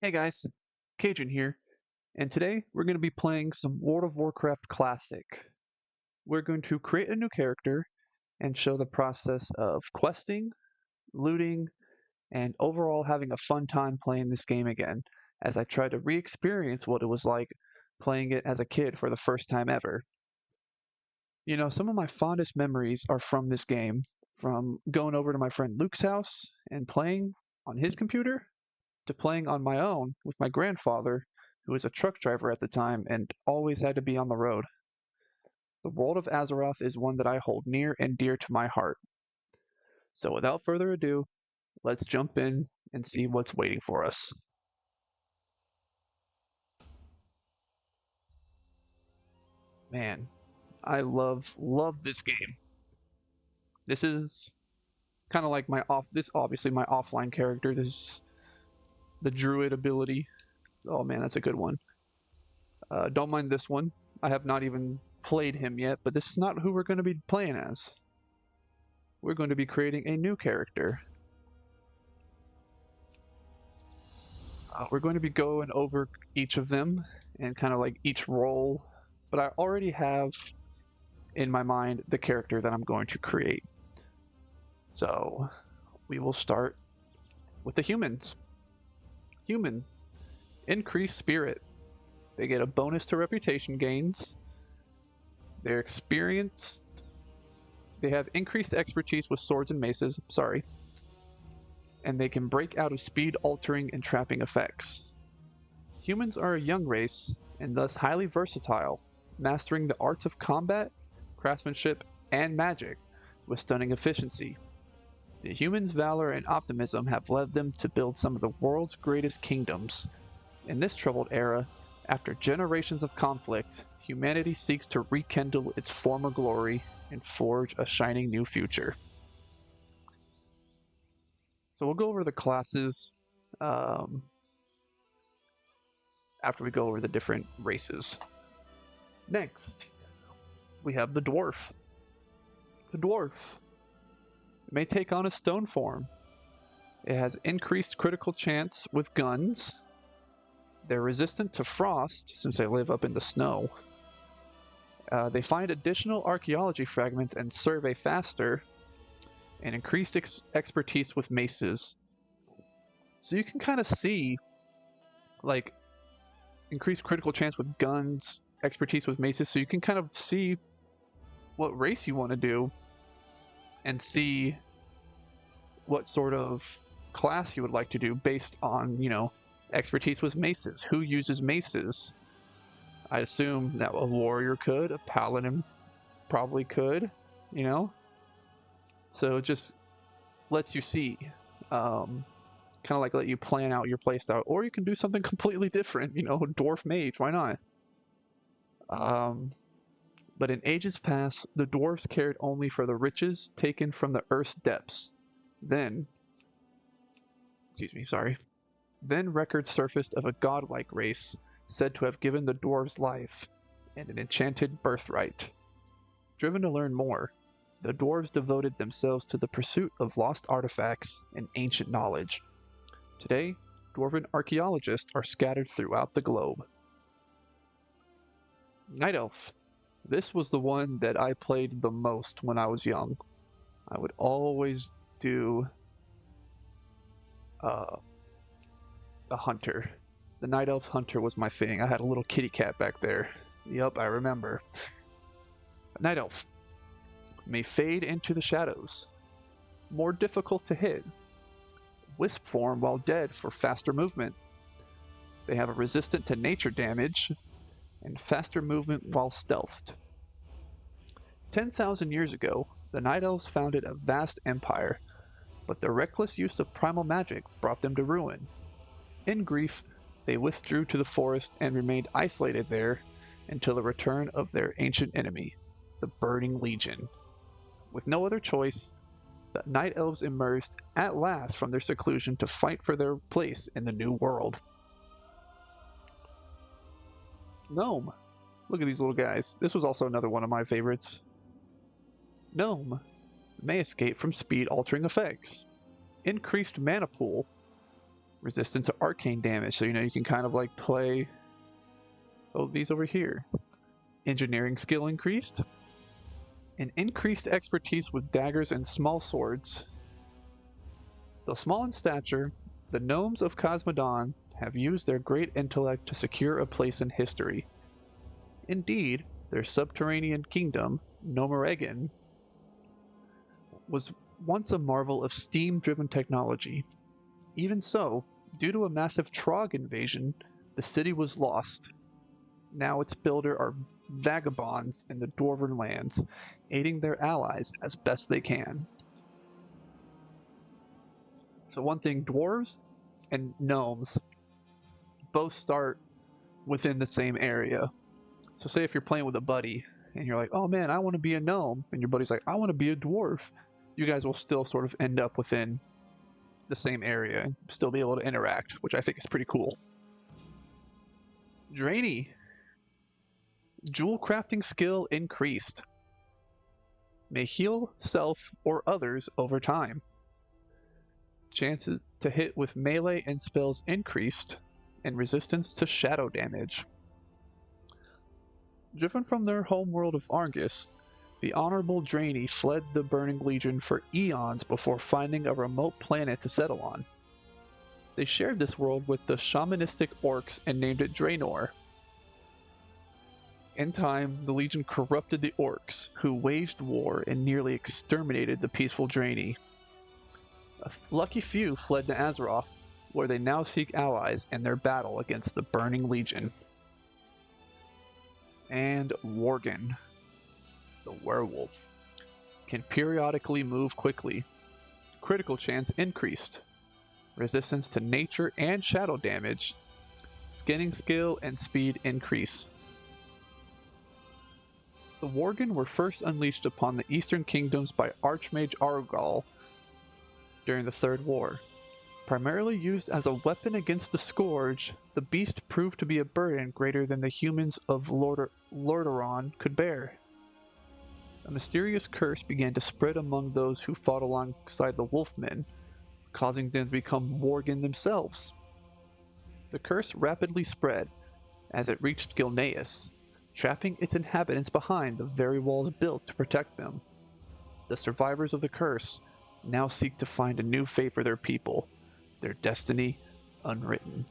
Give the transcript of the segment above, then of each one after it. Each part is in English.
Hey guys, Cajun here, and today we're going to be playing some World of Warcraft Classic. We're going to create a new character and show the process of questing, looting, and overall having a fun time playing this game again, as I try to re-experience what it was like playing it as a kid for the first time ever. You know, some of my fondest memories are from this game, from going over to my friend Luke's house and playing on his computer, to playing on my own with my grandfather, who was a truck driver at the time and always had to be on the road. The world of Azeroth is one that I hold near and dear to my heart. So without further ado, let's jump in and see what's waiting for us. Man, I love this game. This is kind of like this obviously my offline character. This is the druid ability. Oh man, that's a good one. Don't mind this one. I have not even played him yet, but this is not who we're going to be playing as. We're going to be creating a new character. We're going to be going over each of them and kind of like each role, but I already have in my mind the character that I'm going to create. So we will start with the humans. Human, increased spirit. They get a bonus to reputation gains. They're experienced. They have increased expertise with swords and maces. Sorry. And they can break out of speed altering and trapping effects. Humans are a young race and thus highly versatile, mastering the arts of combat, craftsmanship, and magic with stunning efficiency. The humans' valor and optimism have led them to build some of the world's greatest kingdoms. In this troubled era, after generations of conflict, humanity seeks to rekindle its former glory and forge a shining new future. So we'll go over the classes after we go over the different races. Next, we have the dwarf. The dwarf may take on a stone form. It has increased critical chance with guns. They're resistant to frost since they live up in the snow. They find additional archaeology fragments and survey faster, and increased expertise with maces. So you can kind of see, like, increased critical chance with guns, expertise with maces, so you can kind of see what race you want to do and see what sort of class you would like to do based on, expertise with maces. Who uses maces? I assume that a warrior could, a paladin probably could, So it just lets you see, kind of like let you plan out your playstyle, or you can do something completely different, dwarf mage, why not? But in ages past, the dwarves cared only for the riches taken from the earth's depths. Then, then records surfaced of a godlike race said to have given the dwarves life and an enchanted birthright. Driven to learn more, the dwarves devoted themselves to the pursuit of lost artifacts and ancient knowledge. Today, dwarven archaeologists are scattered throughout the globe. Night Elf. This was the one that I played the most when I was young. I would always do a hunter. The Night Elf Hunter was my thing. I had a little kitty cat back there. Yup, I remember. Night Elf may fade into the shadows. More difficult to hit. Wisp form while dead for faster movement. They have a resistant to nature damage and faster movement while stealthed. 10,000 years ago, the Night Elves founded a vast empire, but their reckless use of primal magic brought them to ruin. In grief, they withdrew to the forest and remained isolated there until the return of their ancient enemy, the Burning Legion. With no other choice, the Night Elves emerged at last from their seclusion to fight for their place in the new world. Gnome. Look at these little guys. This was also another one of my favorites. Gnome may escape from speed altering effects. Increased mana pool. Resistant to arcane damage, so you can kind of like play these over here. Engineering skill increased. An increased expertise with daggers and small swords. Though small in stature, the gnomes of Cosmodon have used their great intellect to secure a place in history. Indeed, their subterranean kingdom, Nomeregan, was once a marvel of steam-driven technology. Even so, due to a massive Trog invasion, the city was lost. Now its builder are vagabonds in the Dwarven lands, aiding their allies as best they can. So one thing, dwarves and gnomes both start within the same area. So say if you're playing with a buddy and you're like, oh man, I want to be a gnome, and your buddy's like, I want to be a dwarf, you guys will still sort of end up within the same area and still be able to interact, which I think is pretty cool. Drainy. Jewel crafting skill increased. May heal self or others over time. Chances to hit with melee and spells increased, and resistance to shadow damage. Driven from their homeworld of Argus, the Honorable Drainy fled the Burning Legion for eons before finding a remote planet to settle on. They shared this world with the shamanistic orcs and named it Draenor. In time, the Legion corrupted the orcs, who waged war and nearly exterminated the peaceful Drainy. A lucky few fled to Azeroth, where they now seek allies in their battle against the Burning Legion. And Worgen, the werewolf, can periodically move quickly. Critical chance increased. Resistance to nature and shadow damage. Skinning skill and speed increase. The Worgen were first unleashed upon the Eastern Kingdoms by Archmage Argal during the Third War. Primarily used as a weapon against the Scourge, the beast proved to be a burden greater than the humans of Lordaeron could bear. A mysterious curse began to spread among those who fought alongside the Wolfmen, causing them to become Worgen themselves. The curse rapidly spread as it reached Gilneas, trapping its inhabitants behind the very walls built to protect them. The survivors of the curse now seek to find a new fate for their people, their destiny unwritten.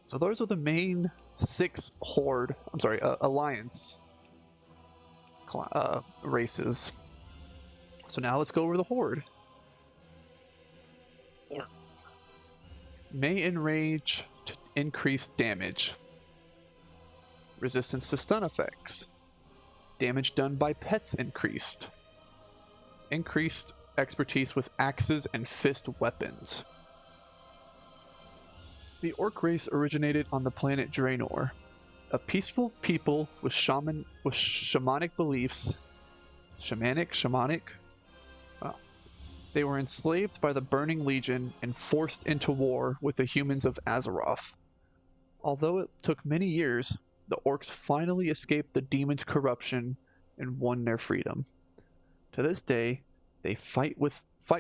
So those are the main 6 alliance races. So now let's go over the Horde. May enrage to increase damage. Resistance to stun effects. Damage done by pets increased. Increased expertise with axes and fist weapons. The Orc race originated on the planet Draenor, a peaceful people with shamanic beliefs. Shamanic? Well, they were enslaved by the Burning Legion and forced into war with the humans of Azeroth. Although it took many years, the Orcs finally escaped the demon's corruption and won their freedom. To this day, they fight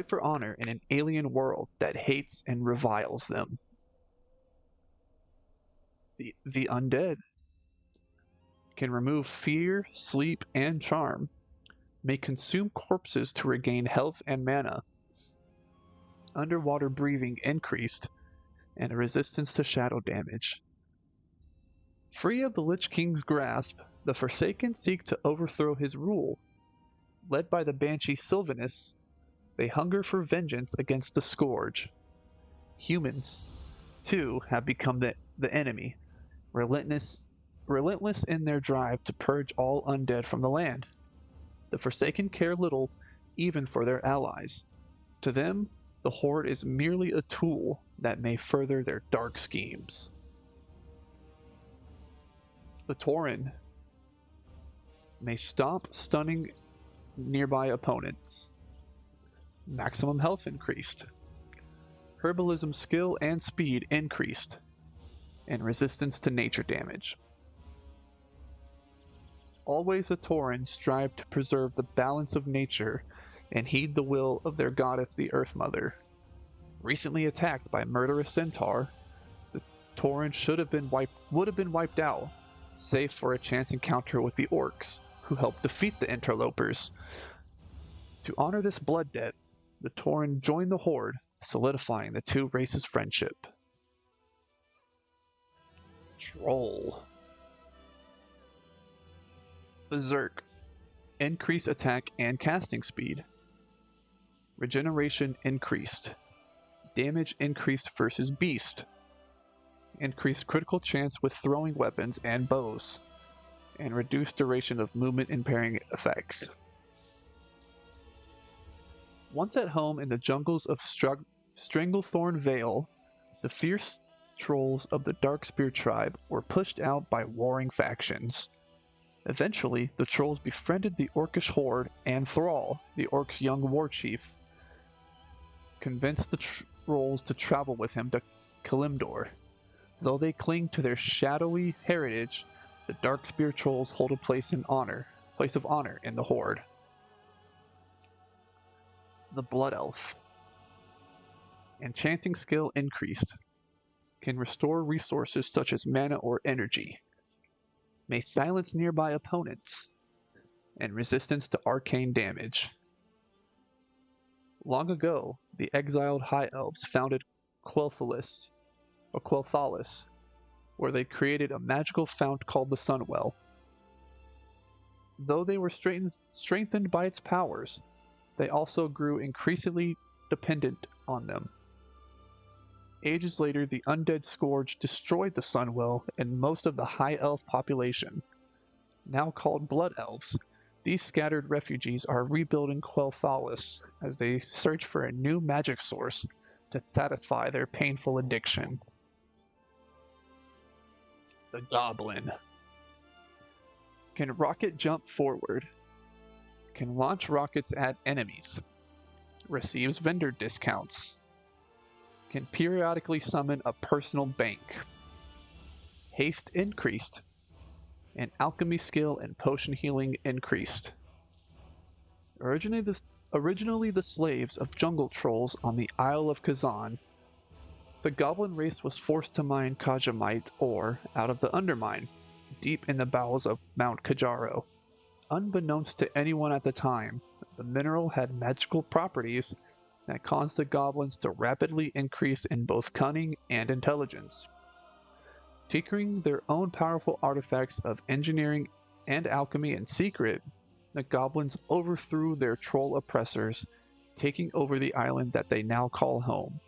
for honor in an alien world that hates and reviles them. The undead can remove fear, sleep, and charm, may consume corpses to regain health and mana. Underwater breathing increased, and a resistance to shadow damage. Free of the Lich King's grasp, the Forsaken seek to overthrow his rule. Led by the Banshee Sylvanus, they hunger for vengeance against the Scourge. Humans, too, have become the enemy, relentless in their drive to purge all undead from the land. The Forsaken care little even for their allies. To them, the Horde is merely a tool that may further their dark schemes. The Tauren may stomp, stunning nearby opponents. Maximum health increased. Herbalism skill and speed increased, and resistance to nature damage. Always the Tauren strive to preserve the balance of nature and heed the will of their goddess, the Earth Mother. Recently attacked by murderous centaur, the Tauren would have been wiped out, save for a chance encounter with the orcs, who helped defeat the interlopers. To honor this blood debt, the Tauren joined the Horde, solidifying the two races' friendship. Troll. Berserk. Increase attack and casting speed. Regeneration increased. Damage increased versus beast. Increased critical chance with throwing weapons and bows. And reduced duration of movement impairing effects. Once at home in the jungles of Stranglethorn Vale, the fierce trolls of the Darkspear tribe were pushed out by warring factions. Eventually, the trolls befriended the Orcish horde, and Thrall, the orcs' young war chief, convinced the trolls to travel with him to Kalimdor. Though they cling to their shadowy heritage, the Darkspear trolls hold a place of honor in the horde. The Blood Elf. Enchanting skill increased. Can restore resources such as mana or energy. May silence nearby opponents. And resistance to arcane damage. Long ago, the exiled High Elves founded Quel'Thalis, where they created a magical fount called the Sunwell. Though they were strengthened by its powers, they also grew increasingly dependent on them. Ages later, the undead scourge destroyed the Sunwell and most of the High Elf population. Now called Blood Elves, these scattered refugees are rebuilding Quel'Thalis as they search for a new magic source to satisfy their painful addiction. The Goblin. Can rocket jump forward. Can launch rockets at enemies. Receives vendor discounts. Can periodically summon a personal bank. Haste increased. And alchemy skill and potion healing increased. Originally the slaves of jungle trolls on the Isle of Kazan, the goblin race was forced to mine Kajamite ore out of the Undermine, deep in the bowels of Mount Kajaro. Unbeknownst to anyone at the time, the mineral had magical properties that caused the goblins to rapidly increase in both cunning and intelligence. Tinkering their own powerful artifacts of engineering and alchemy in secret, the goblins overthrew their troll oppressors, taking over the island that they now call home.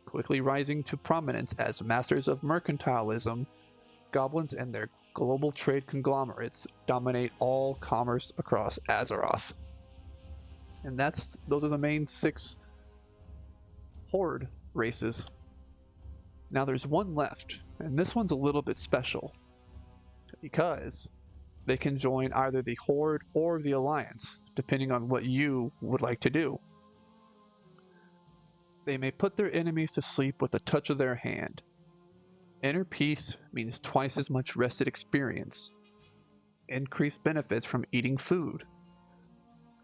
Quickly rising to prominence as masters of mercantilism, goblins and their global trade conglomerates dominate all commerce across Azeroth. And those are the main 6 horde races. Now there's one left, and this one's a little bit special because they can join either the horde or the alliance, depending on what you would like to do. They may put their enemies to sleep with a touch of their hand. Inner peace means twice as much rested experience. Increased benefits from eating food.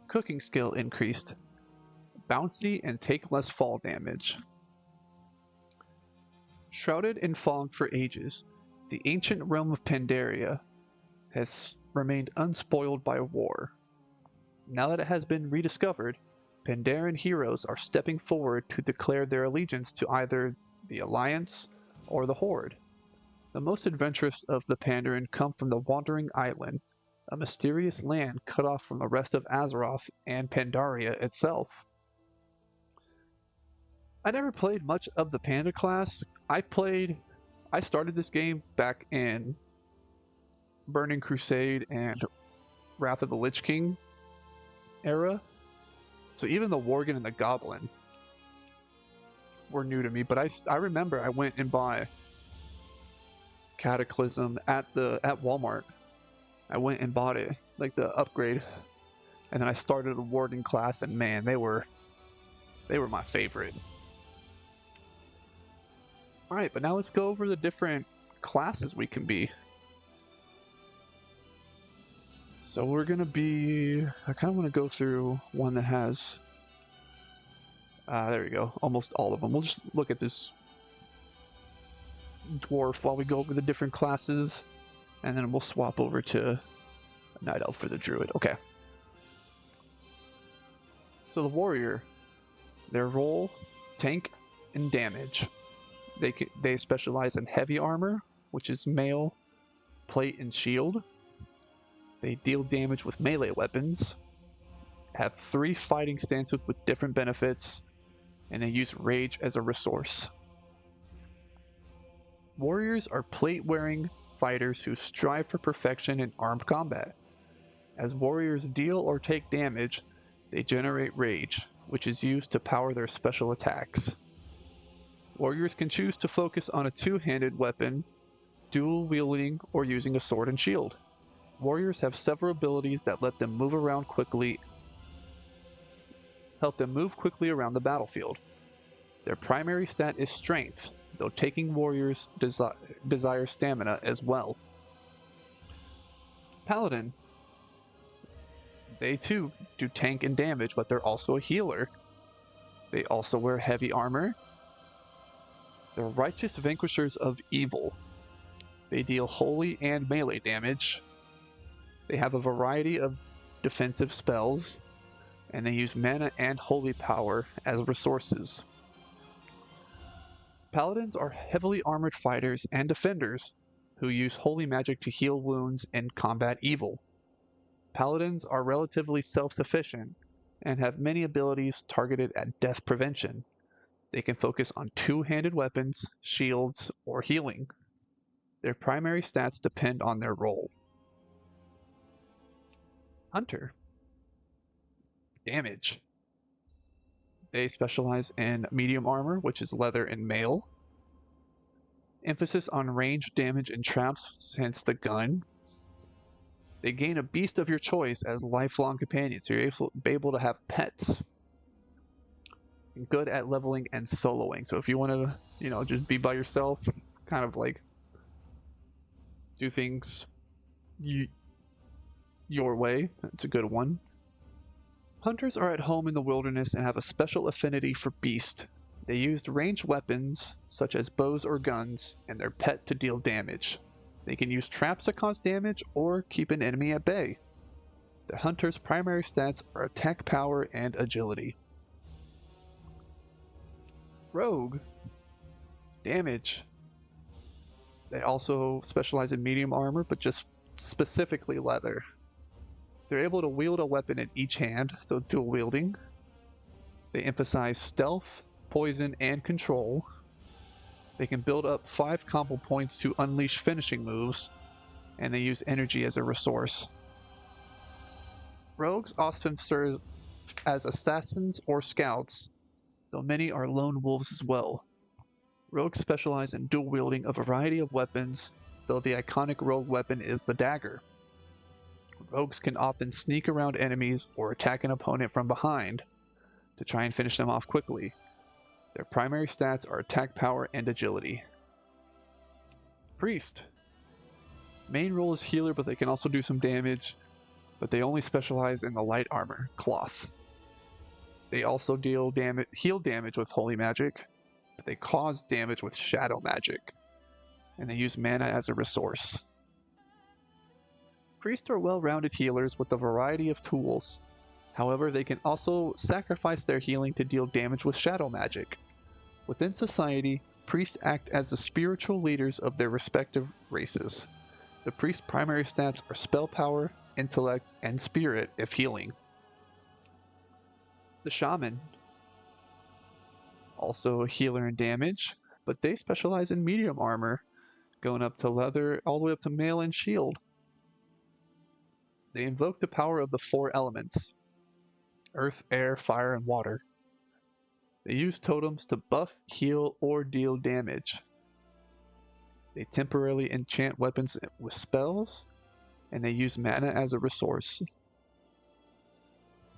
Cooking skill increased. Bouncy and take less fall damage. Shrouded in fog for ages, the ancient realm of Pandaria has remained unspoiled by war. Now that it has been rediscovered, Pandaren heroes are stepping forward to declare their allegiance to either the Alliance or the Horde. The most adventurous of the Pandaren come from the Wandering Island, a mysterious land cut off from the rest of Azeroth and Pandaria itself. I never played much of the Panda class. I started this game back in Burning Crusade and Wrath of the Lich King era. So even the Worgen and the Goblin were new to me, but I remember I went and bought Cataclysm at Walmart. I went and bought it, like the upgrade, and then I started a Warden class, and man, they were my favorite. All right, but now let's go over the different classes we can be. So we're gonna be. I kind of want to go through one that has There we go. Almost all of them. We'll just look at this dwarf while we go over the different classes, and then we'll swap over to Night Elf for the druid. Okay. So the warrior, their role, tank and damage. They specialize in heavy armor, which is mail, plate, and shield. They deal damage with melee weapons, have 3 fighting stances with different benefits, and they use rage as a resource. Warriors are plate-wearing fighters who strive for perfection in armed combat. As warriors deal or take damage, they generate rage, which is used to power their special attacks. Warriors can choose to focus on a 2-handed weapon, dual wielding, or using a sword and shield. Warriors have several abilities that let them move quickly around the battlefield. Their primary stat is strength, though taking warriors desire stamina as well. Paladin. They too do tank and damage, but they're also a healer. They also wear heavy armor. They're righteous vanquishers of evil. They deal holy and melee damage. They have a variety of defensive spells, and they use mana and holy power as resources. Paladins are heavily armored fighters and defenders who use holy magic to heal wounds and combat evil. Paladins are relatively self-sufficient and have many abilities targeted at death prevention. They can focus on 2-handed weapons, shields, or healing. Their primary stats depend on their role. Hunter. Damage. They specialize in medium armor, which is leather and mail. Emphasis on ranged damage and traps, hence the gun. They gain a beast of your choice as lifelong companions. You're able to have pets. Good at leveling and soloing. So if you want to, just be by yourself, kind of like do things your way, that's a good one. Hunters are at home in the wilderness and have a special affinity for beast. They used ranged weapons, such as bows or guns, and their pet to deal damage. They can use traps to cause damage or keep an enemy at bay. The hunter's primary stats are attack power and agility. Rogue. Damage. They also specialize in medium armor, but just specifically leather. They're able to wield a weapon in each hand, so dual wielding. They emphasize stealth, poison, and control. They can build up 5 combo points to unleash finishing moves, and they use energy as a resource. Rogues often serve as assassins or scouts, though many are lone wolves as well. Rogues specialize in dual wielding a variety of weapons, though the iconic rogue weapon is the dagger. Rogues can often sneak around enemies or attack an opponent from behind to try and finish them off quickly. Their primary stats are attack power and agility. Priest. Main role is healer, but they can also do some damage, but they only specialize in the light armor, cloth. They also heal damage with holy magic, but they cause damage with shadow magic, and they use mana as a resource. Priests are well-rounded healers with a variety of tools. However, they can also sacrifice their healing to deal damage with shadow magic. Within society, priests act as the spiritual leaders of their respective races. The priest's primary stats are spell power, intellect, and spirit if healing. The shaman. Also a healer in damage, but they specialize in medium armor, going up to leather, all the way up to mail and shield. They invoke the power of the 4 elements: earth, air, fire, and water. They use totems to buff, heal, or deal damage. They temporarily enchant weapons with spells, and they use mana as a resource.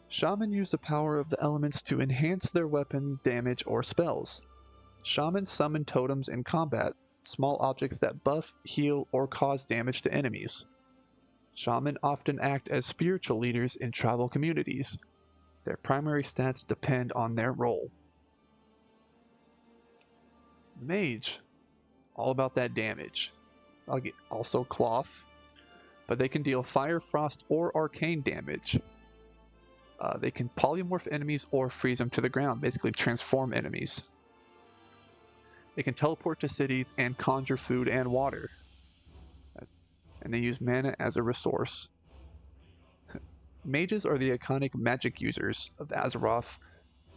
Shaman use the power of the elements to enhance their weapon damage or spells. Shamans summon totems in combat, small objects that buff, heal, or cause damage to enemies. Shaman often act as spiritual leaders in tribal communities. Their primary stats depend on their role. Mage, all about that damage. I'll get also cloth, but they can deal fire, frost, or arcane damage. They can polymorph enemies or freeze them to the ground, basically transform enemies. They can teleport to cities and conjure food and water. And they use mana as a resource. Mages are the iconic magic users of Azeroth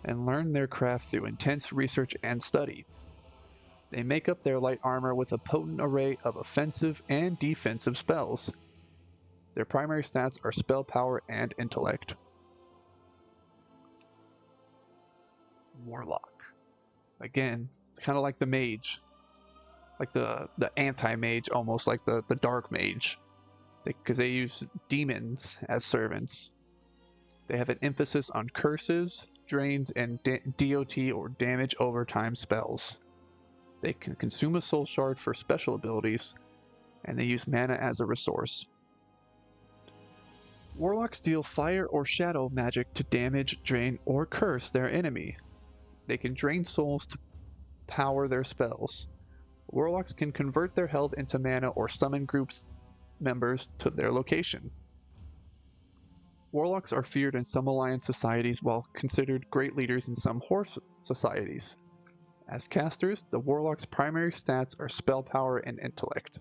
and learn their craft through intense research and study. They make up their light armor with a potent array of offensive and defensive spells. Their primary stats are spell power and intellect. Warlock. Again, it's kind of like the mage. Like the anti-mage, almost like the dark mage. Because they use demons as servants. They have an emphasis on curses, drains, and DOT or damage over time spells. They can consume a soul shard for special abilities, and they use mana as a resource. Warlocks deal fire or shadow magic to damage, drain, or curse their enemy. They can drain souls to power their spells. Warlocks can convert their health into mana or summon groups members to their location. Warlocks are feared in some alliance societies while considered great leaders in some horde societies. As casters, the Warlock's primary stats are spell power and intellect.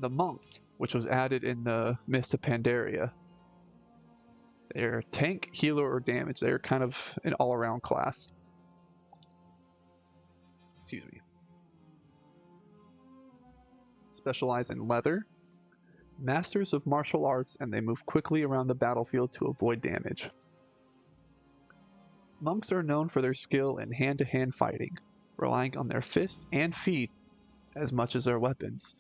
The Monk, which was added in the Mist of Pandaria. They're tank, healer, or damage. They're kind of an all-around class. Excuse me. Specialize in leather. Masters of martial arts, and they move quickly around the battlefield to avoid damage. Monks are known for their skill in hand-to-hand fighting, relying on their fists and feet as much as their weapons.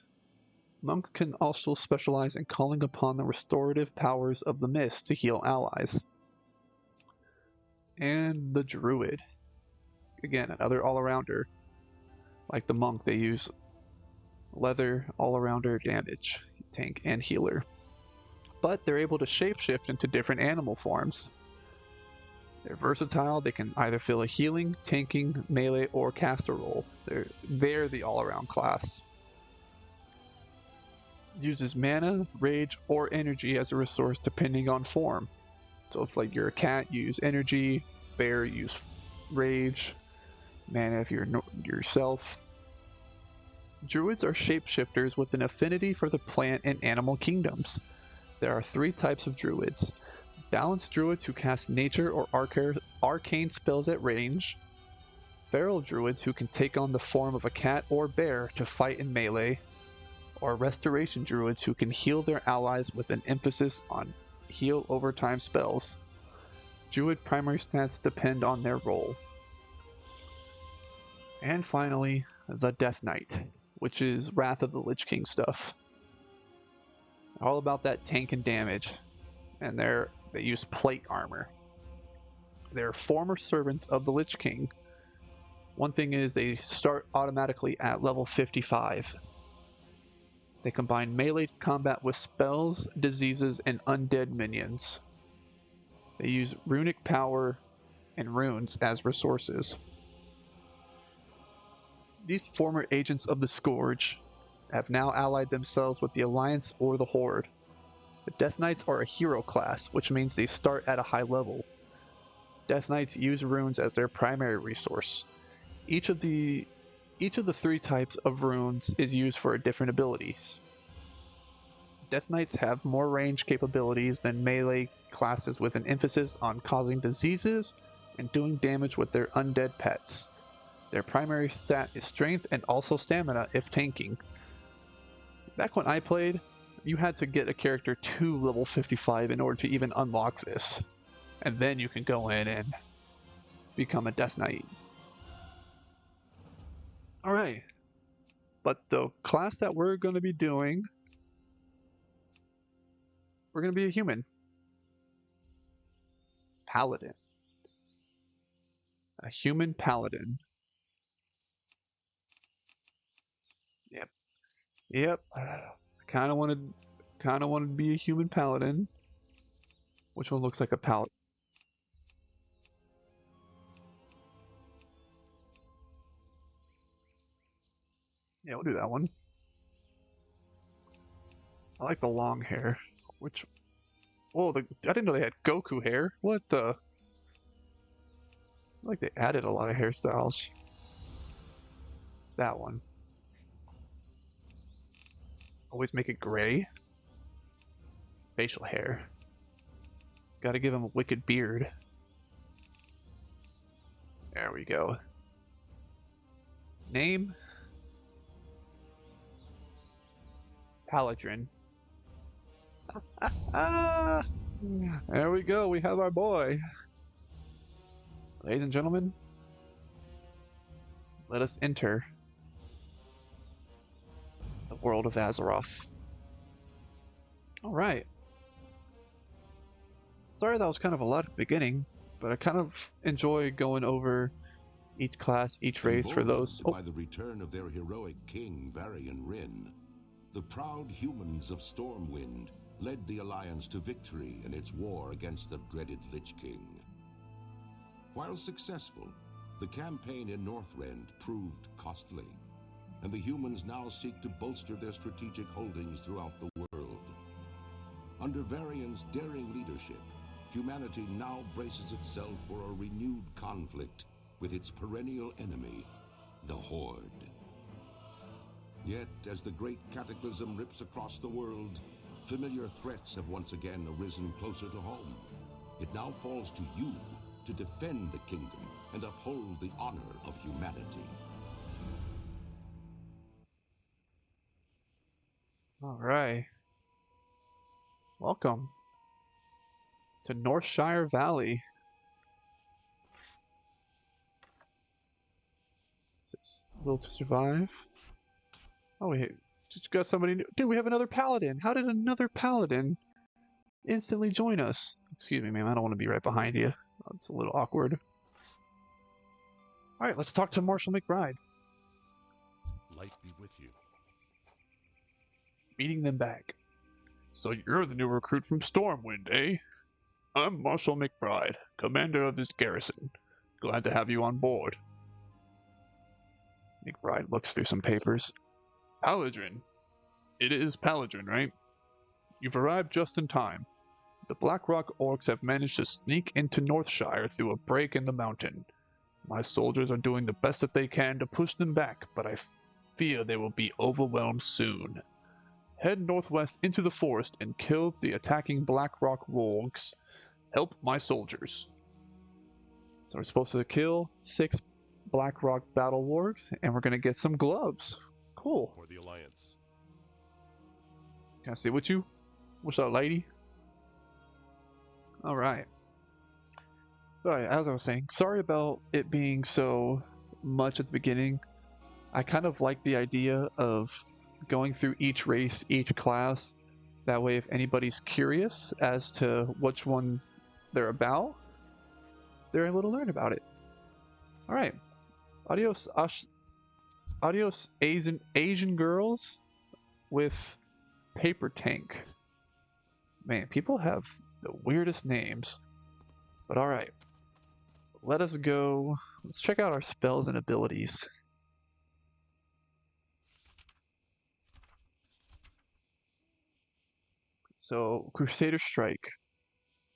Monks can also specialize in calling upon the restorative powers of the mist to heal allies. And the Druid. Again, another all-arounder. Like the Monk, they use leather, all-arounder damage, tank, and healer. But they're able to shapeshift into different animal forms. They're versatile. They can either fill a healing, tanking, melee, or caster role. They're the all-around class. Uses mana, rage, or energy as a resource depending on form. So if like you're a cat, you use energy. Bear, you use rage. Mana if you're yourself. Druids are shapeshifters with an affinity for the plant and animal kingdoms. There are 3 types of druids. Balanced druids who cast nature or arcane spells at range. Feral druids who can take on the form of a cat or bear to fight in melee. Or restoration druids who can heal their allies with an emphasis on heal over time spells. Druid primary stats depend on their role. And finally, the Death Knight, which is Wrath of the Lich King stuff. All about that tank and damage. And they use plate armor. They're former servants of the Lich King. One thing is they start automatically at level 55. They combine melee combat with spells, diseases, and undead minions. They use runic power and runes as resources. These former agents of the Scourge have now allied themselves with the Alliance or the Horde. The Death Knights are a hero class, which means they start at a high level. Death Knights use runes as their primary resource. Each of the 3 types of runes is used for different abilities. Death Knights have more range capabilities than melee classes with an emphasis on causing diseases and doing damage with their undead pets. Their primary stat is strength and also stamina if tanking. Back when I played, you had to get a character to level 55 in order to even unlock this. And then you can go in and become a Death Knight. Alright. But the class that we're going to be doing, we're going to be a human. Paladin. A human paladin. Yep. Kind of wanted to be a human paladin. Which one looks like a paladin? Yeah, we'll do that one. I like the long hair. Which... Whoa, I didn't know they had Goku hair. What the... I like they added a lot of hairstyles. That one. Always make it gray. Facial hair. Gotta give him a wicked beard. There we go. Name? Paladiirn. Ah! There we go, we have our boy. Ladies and gentlemen, let us enter the world of Azeroth. Alright. Sorry that was kind of a lot at the beginning, but I kind of enjoy going over each class, each race for those. By the return of their heroic king, Paladiirn, the proud humans of Stormwind led the Alliance to victory in its war against the dreaded Lich King. While successful, the campaign in Northrend proved costly, and the humans now seek to bolster their strategic holdings throughout the world. Under Varian's daring leadership, humanity now braces itself for a renewed conflict with its perennial enemy, the Horde. Yet, as the great cataclysm rips across the world, familiar threats have once again arisen closer to home. It now falls to you to defend the kingdom and uphold the honor of humanity. All right. Welcome to Northshire Valley. Will to survive. Oh, we just got somebody new. Dude, we have another paladin. How did another paladin instantly join us? Excuse me, ma'am. I don't want to be right behind you. It's a little awkward. All right, let's talk to Marshal McBride. Light be with you. Meeting them back. So you're the new recruit from Stormwind, eh? I'm Marshal McBride, commander of this garrison. Glad to have you on board. McBride looks through some papers. Paladiirn. It is Paladiirn, right? You've arrived just in time. The Blackrock orcs have managed to sneak into Northshire through a break in the mountain. My soldiers are doing the best that they can to push them back, but I fear they will be overwhelmed soon. Head northwest into the forest and kill the attacking Blackrock orcs. Help my soldiers. So we're supposed to kill 6 Blackrock battle wargs, and we're gonna get some gloves. Cool. For the Alliance. Can I sit with you? What's up, lady? Alright. Alright, as I was saying, sorry about it being so much at the beginning. I kind of like the idea of going through each race, each class. That way, if anybody's curious as to which one they're about, they're able to learn about it. Alright. Adios, adios, Asian girls with paper tank. Man, people have the weirdest names. But alright. Let us go. Let's check out our spells and abilities. So, Crusader Strike.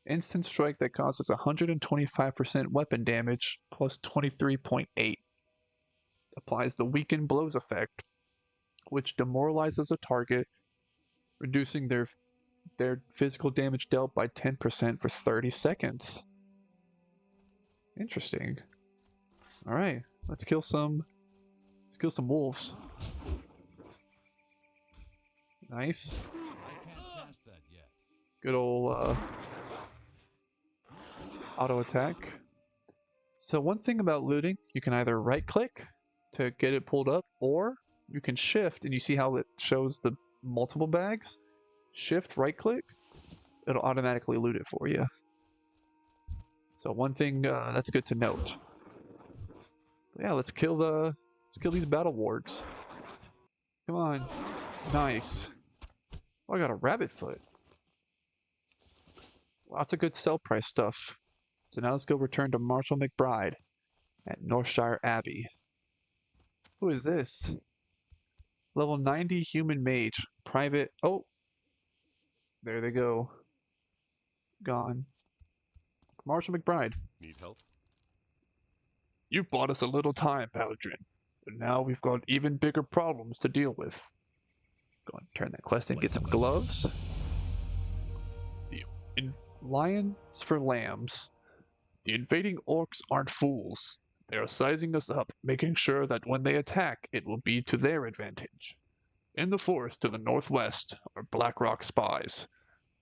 Instant strike that causes 125% weapon damage plus 23.8. Applies the weakened blows effect, which demoralizes a target, reducing their physical damage dealt by 10% for 30 seconds. Interesting. All right, let's kill some wolves. Nice. Good old auto attack. So one thing about looting, you can either right click to get it pulled up, or you can shift, and you see how it shows the multiple bags? Shift, right click, it'll automatically loot it for you. So one thing that's good to note. But yeah, let's kill these battle wargs. Come on. Nice. Oh, I got a rabbit foot. Lots of good sell price stuff. So now let's go return to Marshal McBride at Northshire Abbey. Who is this? Level 90 human mage. Private. Oh, there they go. Gone. Marshall McBride. Need help? You bought us a little time, Paladiirn. But now we've got even bigger problems to deal with. Go and turn that quest in, get some gloves. Lions for lambs. The invading orcs aren't fools. They are sizing us up, making sure that when they attack, it will be to their advantage. In the forest to the northwest are Blackrock spies.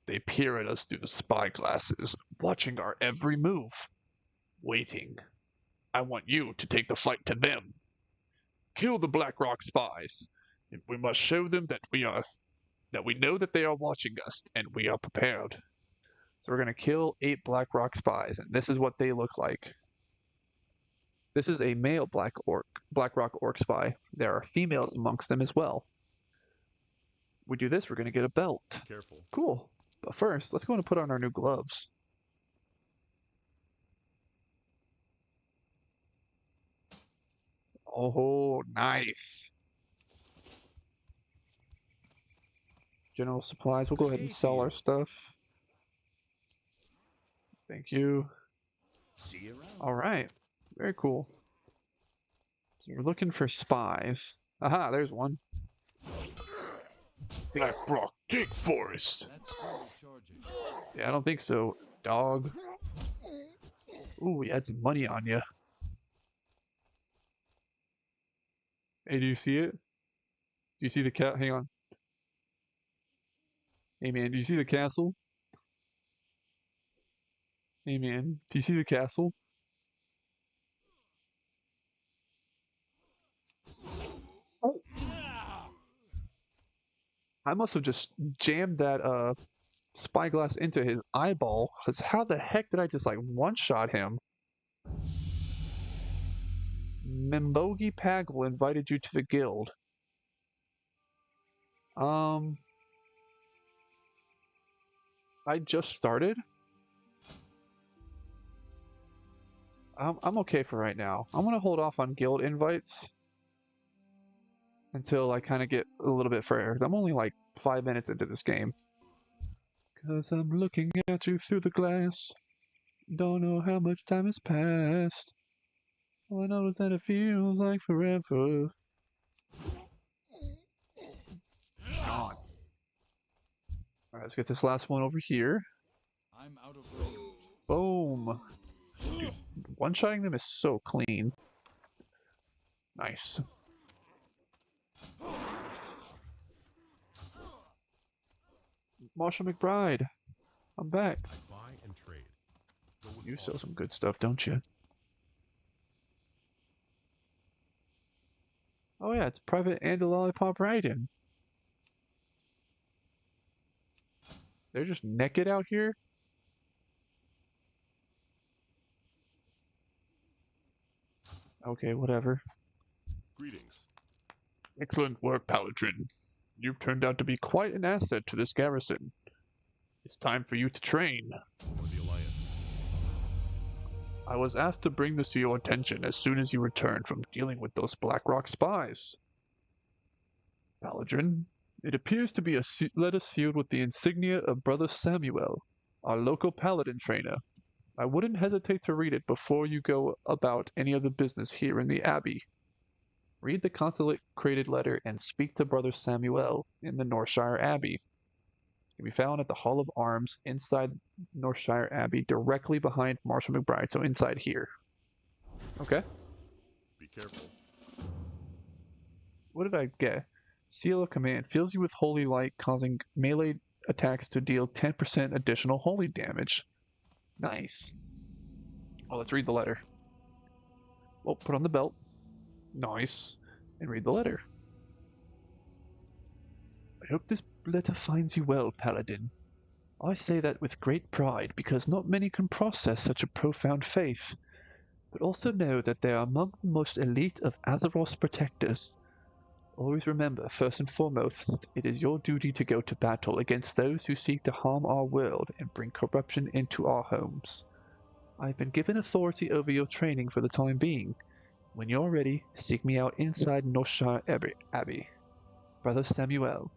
They peer at us through the spy glasses, watching our every move. Waiting. I want you to take the fight to them. Kill the Blackrock spies. We must show them that we know that they are watching us and we are prepared. So we're gonna kill 8 Blackrock spies, and this is what they look like. This is a male Blackrock orc spy. There are females amongst them as well. We do this, we're gonna get a belt. Careful. Cool. But first, let's go and put on our new gloves. Oh, nice. General supplies. We'll go ahead and sell our stuff. Thank you. See you around. All right. Very cool. So we're looking for spies. Aha, there's one. Blackrock Dig Forest. Yeah, I don't think so. Dog. Ooh, we had some money on you. Hey, do you see it? Do you see the cat? Hang on. Hey, man, do you see the castle? Hey, man, do you see the castle? Oh. I must have just jammed that spyglass into his eyeball, because how the heck did I just like one-shot him? Membogi Pagel invited you to the guild. I just started. I'm okay for right now. I'm gonna hold off on guild invites until I kind of get a little bit further. I'm only like 5 minutes into this game. Cause I'm looking at you through the glass. Don't know how much time has passed. All I know is that it feels like forever. Come on. Alright, let's get this last one over here. I'm out of range. Boom. Dude, one-shotting them is so clean. Nice. Marshall McBride. I'm back. I buy and trade. You sell some good stuff, don't you? Oh yeah, it's Private and the Lollipop Raiden. They're just naked out here? Okay, whatever. Greetings. Excellent work, Paladiirn. You've turned out to be quite an asset to this garrison. It's time for you to train. For the Alliance. I was asked to bring this to your attention as soon as you returned from dealing with those Blackrock spies. Paladiirn, it appears to be a letter sealed with the insignia of Brother Samuel, our local paladin trainer. I wouldn't hesitate to read it before you go about any other business here in the Abbey. Read the consecrated letter and speak to Brother Samuel in the Northshire Abbey. It can be found at the Hall of Arms inside Northshire Abbey, directly behind Marshall McBride, so inside here. Okay. Be careful. What did I get? Seal of Command fills you with holy light, causing melee attacks to deal 10% additional holy damage. Nice. Well, let's read the letter. Well, put on the belt. Nice. And read the letter. I hope this letter finds you well, Paladin. I say that with great pride, because not many can process such a profound faith. But also know that they are among the most elite of Azeroth's protectors. Always remember, first and foremost, it is your duty to go to battle against those who seek to harm our world and bring corruption into our homes. I have been given authority over your training for the time being. When you're ready, seek me out inside Northshire Abbey. Brother Samuel,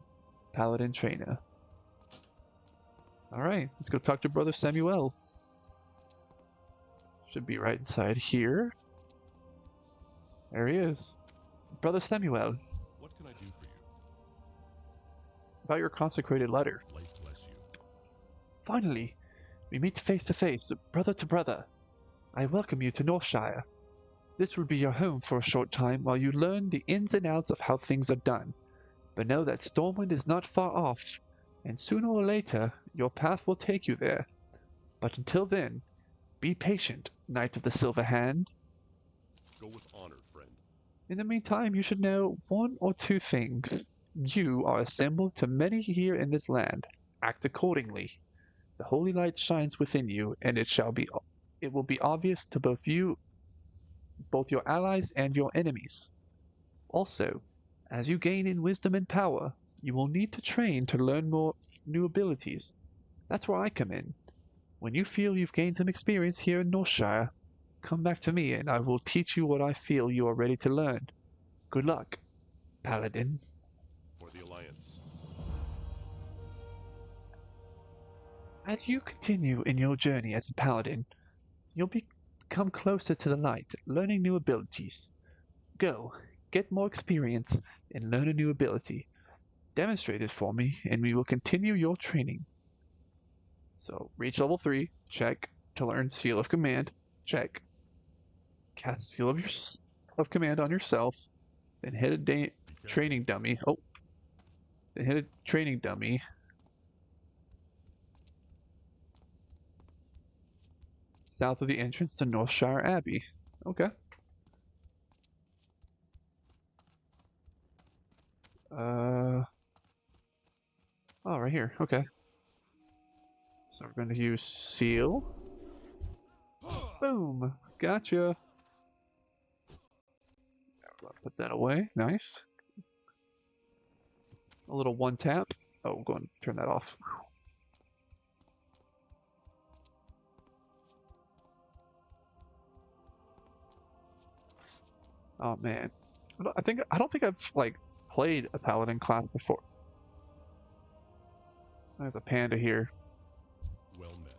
Paladin Trainer. Alright, let's go talk to Brother Samuel. Should be right inside here. There he is. Brother Samuel. What can I do for you? About your consecrated letter. Light bless you. Finally, we meet face to face, brother to brother. I welcome you to Northshire. This will be your home for a short time while you learn the ins and outs of how things are done. But know that Stormwind is not far off, and sooner or later your path will take you there. But until then, be patient, Knight of the Silver Hand. Go with honor, friend. In the meantime, you should know one or two things. You are assembled to many here in this land. Act accordingly. The holy light shines within you, and it will be obvious to both your allies and your enemies. Also, as you gain in wisdom and power, you will need to train to learn more new abilities. That's where I come in. When you feel you've gained some experience here in Northshire, come back to me and I will teach you what I feel you are ready to learn. Good luck, Paladin. For the Alliance. As you continue in your journey as a Paladin, you'll become closer to the light, learning new abilities. Go, get more experience, and learn a new ability. Demonstrate it for me, and we will continue your training. So, reach level 3, check. To learn Seal of Command, check. Cast Seal of Command on yourself, then hit a training dummy. Oh. Then hit a training dummy. South of the entrance to Northshire Abbey. Okay. Oh, right here. Okay. So we're going to use Seal. Boom. Gotcha. Put that away. Nice. A little one tap. Oh, go and turn that off. Oh man, I don't think I've like played a paladin class before. There's a panda here. Well met.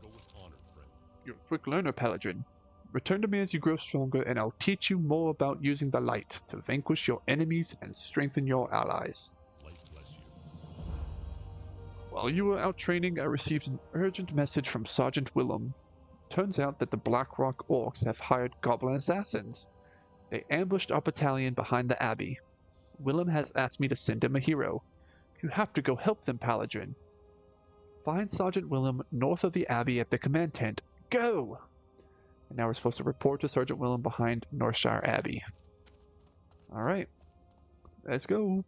Go with honor, friend. You're a quick learner, Paladiirn. Return to me as you grow stronger, and I'll teach you more about using the light to vanquish your enemies and strengthen your allies. Light bless you. While you were out training, I received an urgent message from Sergeant Willem. Turns out that the Blackrock Orcs have hired goblin assassins. They ambushed our battalion behind the abbey. Willem has asked me to send him a hero. You have to go help them, Paladiirn. Find Sergeant Willem north of the abbey at the command tent. Go! And now we're supposed to report to Sergeant Willem behind Northshire Abbey. Alright. Let's go.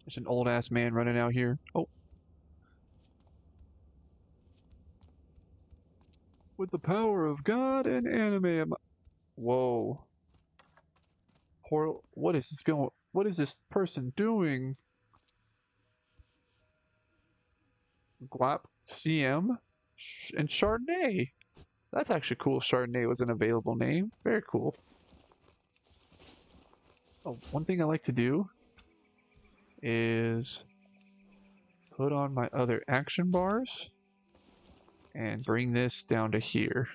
There's an old ass man running out here. Oh. With the power of God and anime. Whoa. What is this person doing? Glap CM and Chardonnay. That's actually cool. Chardonnay was an available name. Very cool. Oh, one thing I like to do is put on my other action bars and bring this down to here.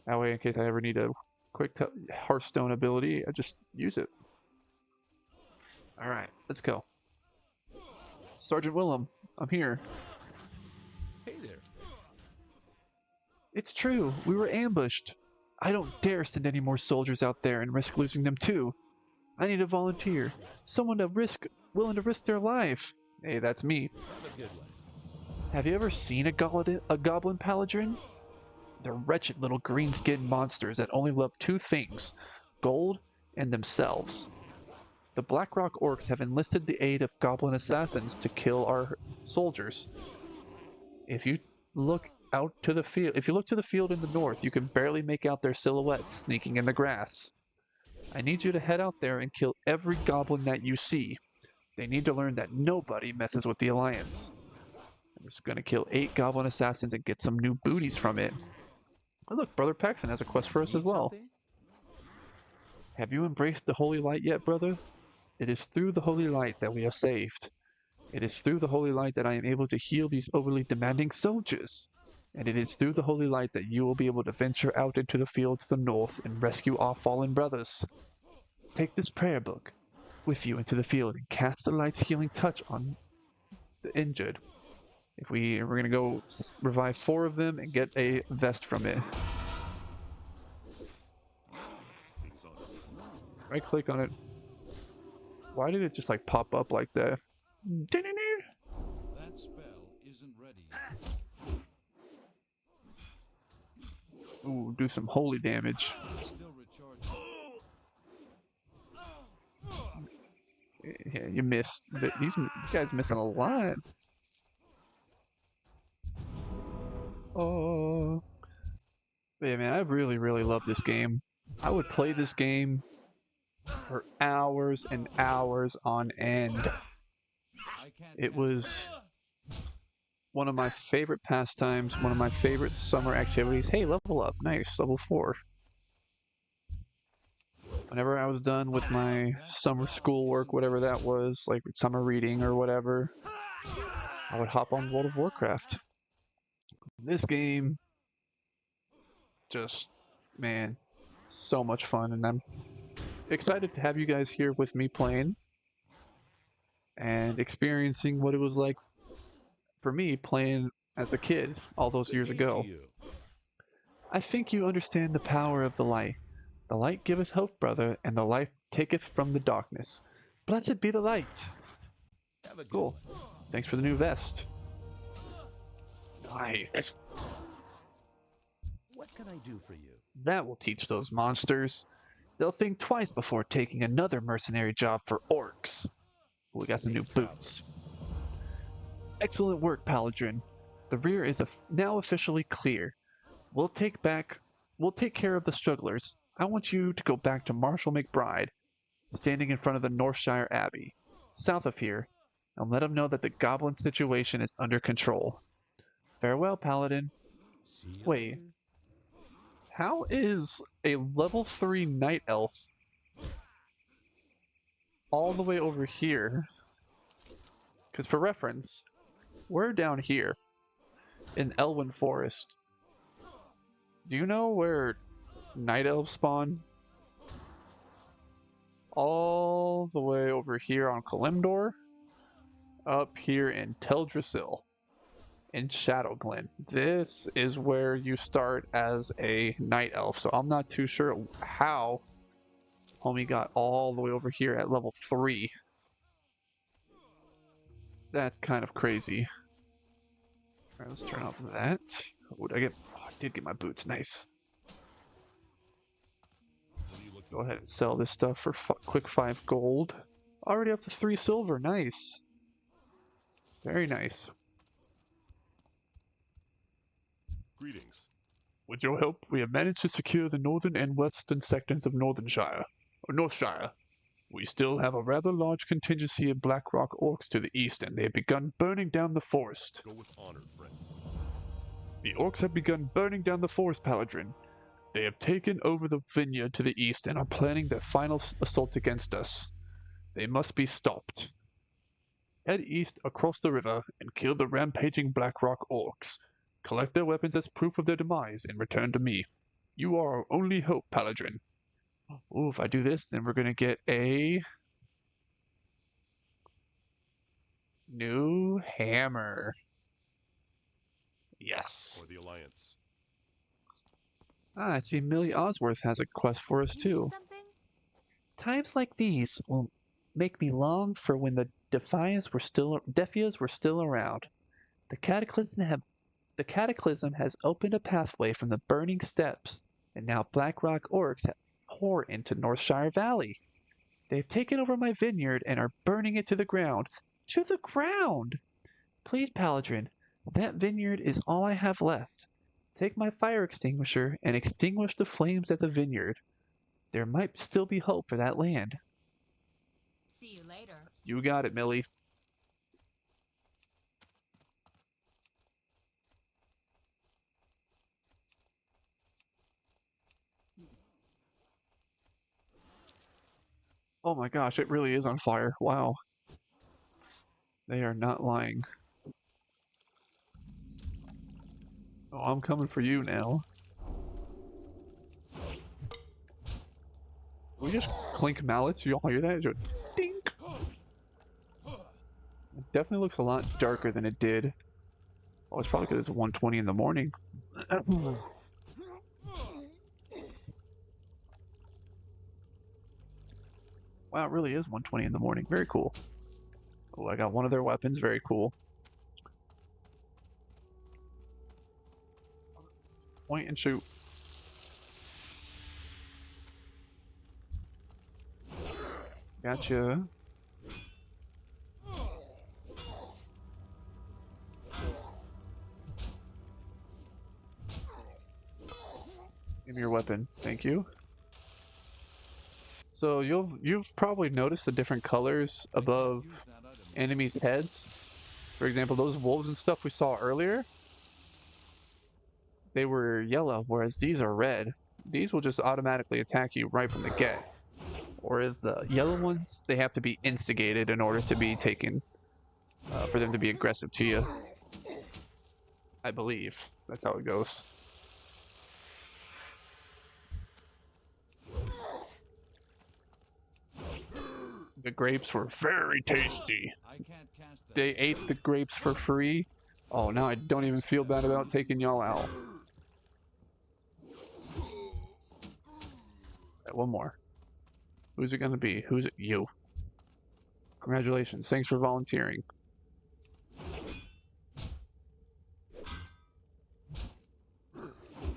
That way, in case I ever need a quick Hearthstone ability, I just use it. Alright, let's go. Sergeant Willem, I'm here. Hey there. It's true, we were ambushed. I don't dare send any more soldiers out there and risk losing them too. I need a volunteer. Someone willing to risk their life. Hey, that's me. Have a good one. Have you ever seen a goblin Paladiirn? They're wretched little green-skinned monsters that only love two things, gold and themselves. The Blackrock Orcs have enlisted the aid of goblin assassins to kill our soldiers. If you look to the field in the north, you can barely make out their silhouettes sneaking in the grass. I need you to head out there and kill every goblin that you see. They need to learn that nobody messes with the Alliance. I'm just gonna kill 8 goblin assassins and get some new booties from it. Oh look, Brother Paxton has a quest for us as well. Have you embraced the holy light yet, brother? It is through the holy light that we are saved. It is through the holy light that I am able to heal these overly demanding soldiers. And it is through the holy light that you will be able to venture out into the field to the north and rescue our fallen brothers. Take this prayer book with you into the field and cast the light's healing touch on the injured. We're gonna go revive 4 of them and get a vest from it. Right click on it. Why did it just like pop up like that? That spell isn't ready yet. Ooh, do some holy damage. Still recharging. Yeah, you missed. These guys missing a lot. Oh. But yeah, man, I really, really love this game. I would play this game for hours and hours on end. It was one of my favorite pastimes, one of my favorite summer activities. Hey, level up. Nice, level 4. Whenever I was done with my summer schoolwork, whatever that was, like summer reading or whatever, I would hop on World of Warcraft. This game, just, man, so much fun, and I'm excited to have you guys here with me playing and experiencing what it was like for me playing as a kid all those years ago. I think you understand the power of the light. The light giveth hope, brother, and the light taketh from the darkness. Blessed be the light. Cool. Thanks for the new vest. Nice. What can I do for you? That will teach those monsters. They'll think twice before taking another mercenary job for orcs. We got some new boots. Excellent work, Paladiirn. The rear is now officially clear. We'll take care of the strugglers. I want you to go back to Marshal McBride, standing in front of the Northshire Abbey, south of here, and let him know that the goblin situation is under control. Farewell, Paladin. Wait, how is a level 3 night elf all the way over here? Because for reference, we're down here in Elwyn Forest. Do you know where night elves spawn? All the way over here on Kalimdor, up here in Teldrassil, in Shadowglen. This is where you start as a night elf, so I'm not too sure how homie got all the way over here at level 3. That's kind of crazy. Alright, let's turn off that. What did I get? Oh, I did get my boots. Nice. Go ahead and sell this stuff for quick 5 gold. Already up to 3 silver. Nice. Very nice. Greetings. With your help, we have managed to secure the northern and western sectors of Northshire. We still have a rather large contingency of Blackrock orcs to the east, and they have begun burning down the forest. Go with honor, friend. The orcs have begun burning down the forest, Paladiirn. They have taken over the vineyard to the east and are planning their final assault against us. They must be stopped. Head east across the river and kill the rampaging Blackrock orcs. Collect their weapons as proof of their demise and return to me. You are our only hope, Paladiirn. Ooh, if I do this, then we're gonna get a new hammer. Yes. For the Alliance. Ah, I see Millie Osworth has a quest for us too. Times like these will make me long for when the Defias were still around. The Cataclysm has opened a pathway from the burning steppes, and now Blackrock orcs pour into Northshire Valley. They've taken over my vineyard and are burning it to the ground. To the ground! Please, Paladiirn, that vineyard is all I have left. Take my fire extinguisher and extinguish the flames at the vineyard. There might still be hope for that land. See you later. You got it, Millie. Oh my gosh, it really is on fire. Wow. They are not lying. Oh, I'm coming for you now. We just clink mallets. You all hear that? Just dink. It definitely looks a lot darker than it did. Oh, it's probably because it's 1:20 in the morning. Wow, it really is 1:20 in the morning. Very cool. Oh, I got one of their weapons. Very cool. Point and shoot. Gotcha. Give me your weapon. Thank you. So you've probably noticed the different colors above enemies' heads. For example, those wolves and stuff we saw earlier, they were yellow, whereas these are red. These will just automatically attack you right from the get. Whereas the yellow ones, they have to be instigated in order to be taken, for them to be aggressive to you. I believe that's how it goes. The grapes were very tasty. They ate the grapes for free. Oh, now I don't even feel bad about taking y'all out. Right, one more. Who's it gonna be? Who's it? You. Congratulations. Thanks for volunteering.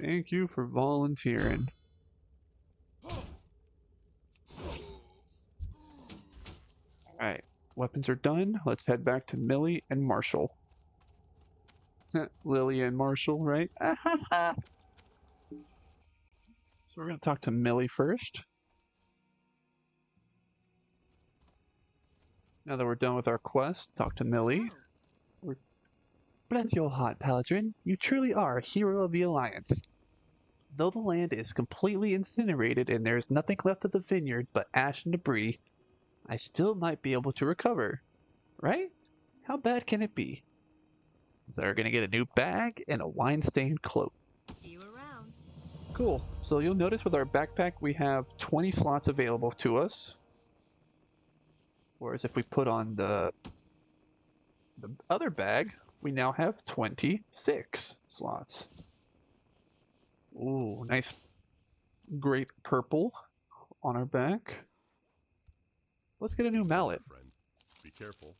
Thank you for volunteering. Alright, weapons are done. Let's head back to Millie and Marshall. Lily and Marshall, right? So we're going to talk to Millie first. Now that we're done with our quest, talk to Millie. Bless your heart, Paladiirn. You truly are a hero of the Alliance. Though the land is completely incinerated and there is nothing left of the vineyard but ash and debris, I still might be able to recover. Right? How bad can it be? So we're gonna get a new bag and a wine-stained cloak. See you around. Cool. So you'll notice with our backpack we have 20 slots available to us. Whereas if we put on the other bag, we now have 26 slots. Ooh, nice grape purple on our back. Let's get a new mallet. Friend, be careful.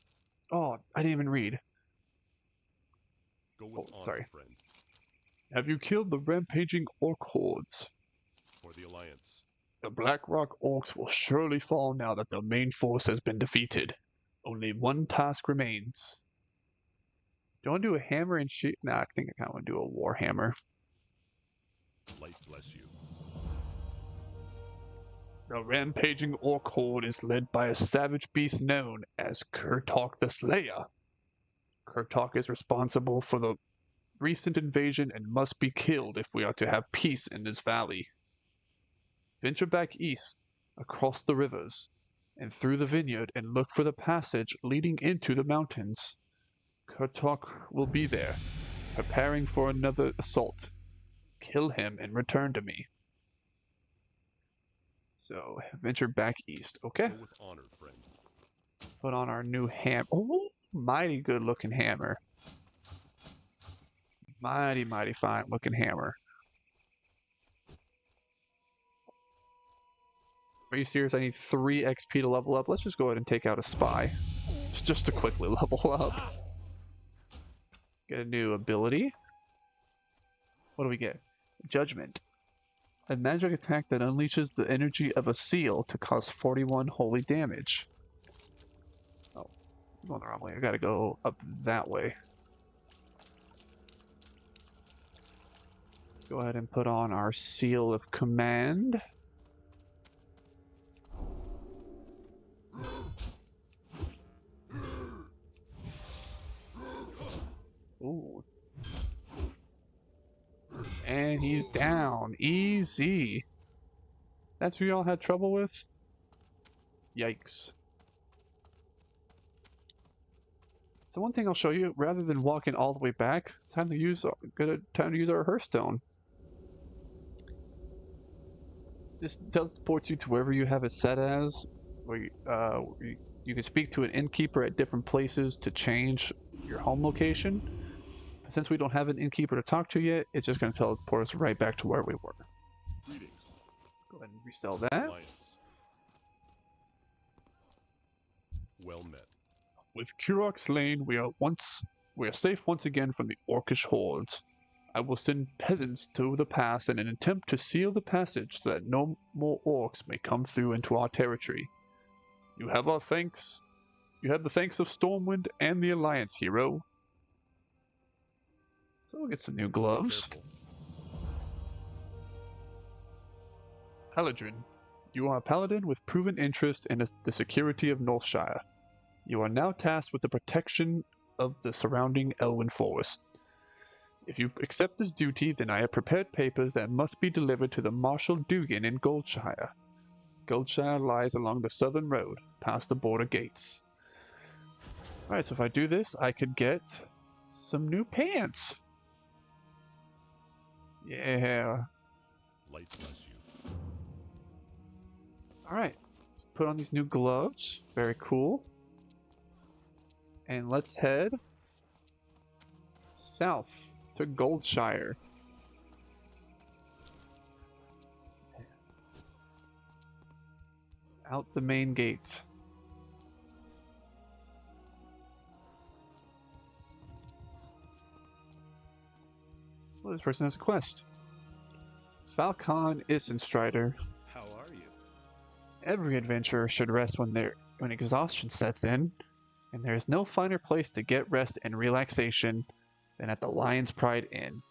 Oh, I didn't even read. Go with honor, sorry. friend. Have you killed the rampaging orc hordes? For the Alliance. The Blackrock orcs will surely fall now that the main force has been defeated. Only one task remains. Do you want to do a hammer and shoot? Nah, I think I kind of want to do a war hammer. Light bless you. The rampaging orc horde is led by a savage beast known as Kurtok the Slayer. Kurtok is responsible for the recent invasion and must be killed if we are to have peace in this valley. Venture back east, across the rivers, and through the vineyard and look for the passage leading into the mountains. Kurtok will be there, preparing for another assault. Kill him and return to me. So, venture back east, okay? Go with honor, friend. Put on our new hammer. Oh, mighty good looking hammer. Mighty, mighty fine looking hammer. Are you serious? I need 3 XP to level up. Let's just go ahead and take out a spy. Just to quickly level up. Get a new ability. What do we get? Judgment. A magic attack that unleashes the energy of a seal to cause 41 holy damage. Oh, I'm going the wrong way. I gotta go up that way. Go ahead and put on our seal of command. Ooh. And he's down. Easy. That's who y'all had trouble with? Yikes. So one thing I'll show you, rather than walking all the way back, time to use our Hearthstone. This teleports you to wherever you have it set as, where you can speak to an innkeeper at different places to change your home location. But since we don't have an innkeeper to talk to yet, it's just going to teleport us right back to where we were. Greetings. Go ahead and resell that. Alliance. Well met. With Kurok slain, we are safe once again from the orcish hordes. I will send peasants to the pass in an attempt to seal the passage so that no more orcs may come through into our territory. You have our thanks. You have the thanks of Stormwind and the Alliance, hero. So we'll get some new gloves. Careful. Paladiirn, you are a paladin with proven interest in the security of Northshire. You are now tasked with the protection of the surrounding Elwyn Forest. If you accept this duty, then I have prepared papers that must be delivered to the Marshal Dugan in Goldshire. Goldshire lies along the southern road, past the border gates. Alright, so if I do this, I could get some new pants. Yeah. Light bless you. Alright, put on these new gloves. Very cool. And let's head south to Goldshire. Out the main gate. Well, this person has a quest. Falcon Isenstrider. How are you? Every adventurer should rest when exhaustion sets in, and there is no finer place to get rest and relaxation than at the Lion's Pride Inn.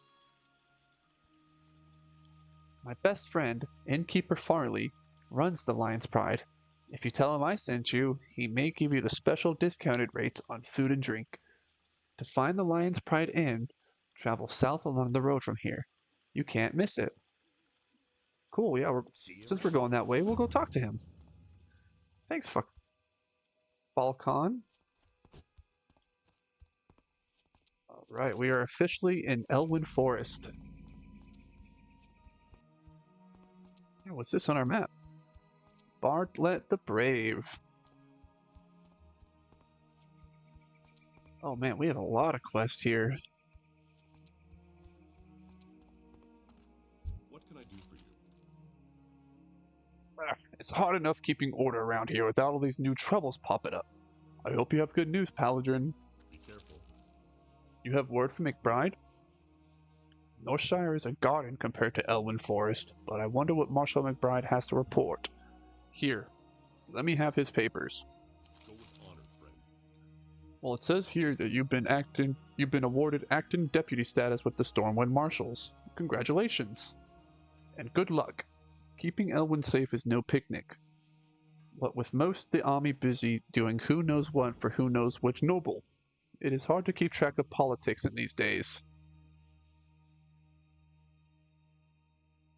My best friend, Innkeeper Farley, runs the Lion's Pride. If you tell him I sent you, he may give you the special discounted rates on food and drink. To find the Lion's Pride Inn, travel south along the road from here. You can't miss it. Cool, yeah, since we're going that way, we'll go talk to him. Thanks, Falcon. Alright, we are officially in Elwyn Forest. Yeah, what's this on our map? Bartlett the Brave. Oh man, we have a lot of quests here. What can I do for you? It's hard enough keeping order around here without all these new troubles popping up. I hope you have good news, Paladiirn. Be careful. You have word from McBride? Northshire is a garden compared to Elwyn Forest, but I wonder what Marshal McBride has to report. Here, let me have his papers. Go with honor, friend. Well, it says here that you've been awarded acting deputy status with the Stormwind Marshals. Congratulations. And good luck. Keeping Elwyn safe is no picnic. What with most the army busy doing who knows what for who knows which noble, it is hard to keep track of politics in these days.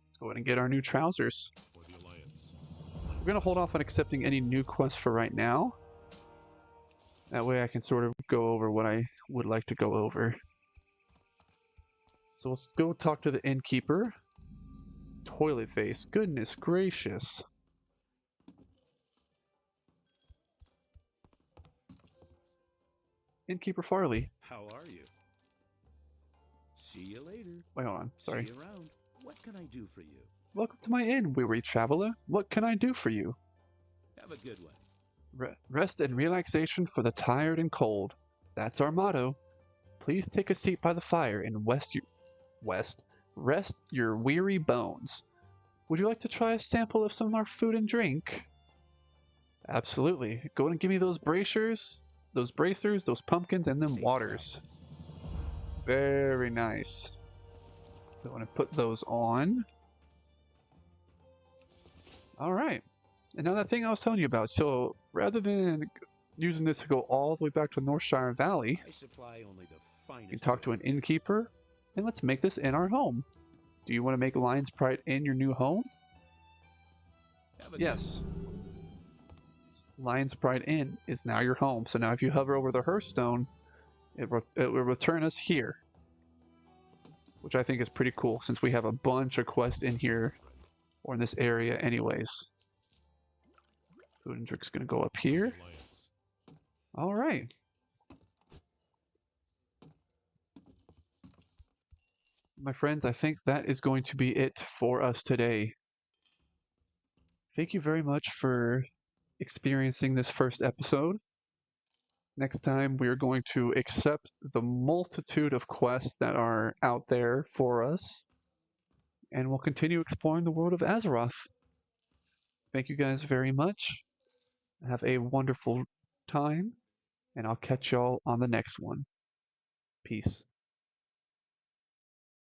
Let's go ahead and get our new trousers. For the Alliance. We're going to hold off on accepting any new quests for right now. That way I can sort of go over what I would like to go over. So let's go talk to the innkeeper. Toilet face. Goodness gracious. Innkeeper Farley. How are you? See you later. Wait, hold on. Sorry. See you around. What can I do for you? Welcome to my inn, weary traveler. What can I do for you? Have a good one. Rest and relaxation for the tired and cold. That's our motto. Please take a seat by the fire and rest your weary bones. Would you like to try a sample of some of our food and drink? Absolutely. Go ahead and give me those bracers, those pumpkins, and them waters. Very nice. I want to put those on. Alright. And now that thing I was telling you about. So, rather than using this to go all the way back to Northshire Valley, I supply only the finest. you can talk to an innkeeper, and let's make this in our home. Do you want to make Lion's Pride in your new home? Have a Yes. Lion's Pride Inn is now your home. So now if you hover over the Hearthstone, it will return us here, which I think is pretty cool since we have a bunch of quests in here or in this area anyways. Udendrick's going to go up here. Alliance. All right. My friends, I think that is going to be it for us today. Thank you very much for experiencing this first episode. Next time, we are going to accept the multitude of quests that are out there for us, and we'll continue exploring the world of Azeroth. Thank you guys very much. Have a wonderful time, and I'll catch y'all on the next one. Peace.